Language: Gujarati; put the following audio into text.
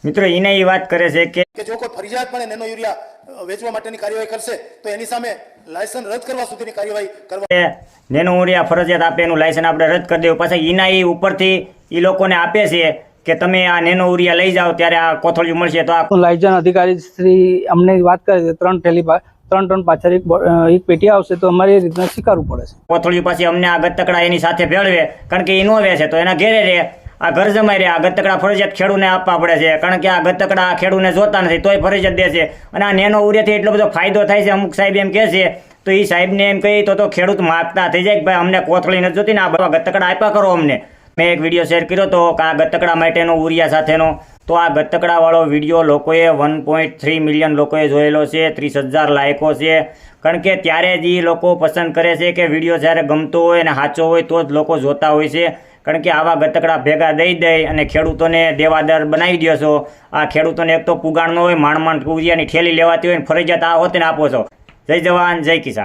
મિત્રો એને એ વાત કરે છે કે જો કોઈ ફરિયાદ પણ નેનો યુરિયા વેચવા માટેની કાર્યવાહી કરશે તો એની સામે લાયસન્સ રદ કરવા સુધીની કાર્યવાહી કરવા નેનો યુરિયા ફરજિયાત આપે એનું લાયસન્સ આપણે રદ કરી દેવું. પાછા એના એ ઉપરથી એ લોકોને આપે છે કે તમે આ નેનો યુરિયા લઈ જાઓ ત્યારે આ કોથળીઓ મળશે. તો આ લાયસન્સ અધિકારી શ્રી અમને વાત કરે છે 3 ટન પાછળ એક પેટી આવશે તો અમારે એ રીતના સ્વીકારવું પડે છે. કોથળીઓ પાછી અમને આ ગતકડા એની સાથે ભેળવે કારણ કે એ નો વેચે તો એના ઘેરે રહે, આ ઘર જમાઈ રહે. આ ગતકડા ફરજિયાત ખેડૂને આપવા પડે છે કારણ કે આ ગતકડા ખેડૂને જોતા નથી તોય ફરજિયાત દે છે. અને આ નેનો યુરિયાથી એટલો બધો ફાયદો થાય છે અમુક સાહેબ એમ કહે છે. તો એ સાહેબને એમ કહી તો ખેડૂત માગતા થઈ જાય કે ભાઈ અમને કોથળી નથી જોતી ને આ બધા ગતકડા આપ્યા કરો અમને. મેં એક વિડીયો શેર કર્યો હતો કે આ ગતકડા માટેનો યુરિયા સાથેનો. તો આ ગતકડાવાળો વિડીયો લોકોએ 1.3 મિલિયન લોકોએ જોયેલો છે, 30,000 લાયકો છે. કારણ કે ત્યારે જ એ લોકો પસંદ કરે છે કે વિડીયો જ્યારે ગમતો હોય અને સાચો હોય તો જ લોકો જોતા હોય છે. કારણ કે આવા ગતકડા ભેગા દઈ અને ખેડૂતોને દેવાદાર બનાવી દો છો. આ ખેડૂતોને એક તો પુગાણ ન હોય, માંડ યુરિયાની ઠેલી લેવાતી હોય ને ફરજિયાત આ હોતે ને આપો છો. જય જવાન જય કિસાન.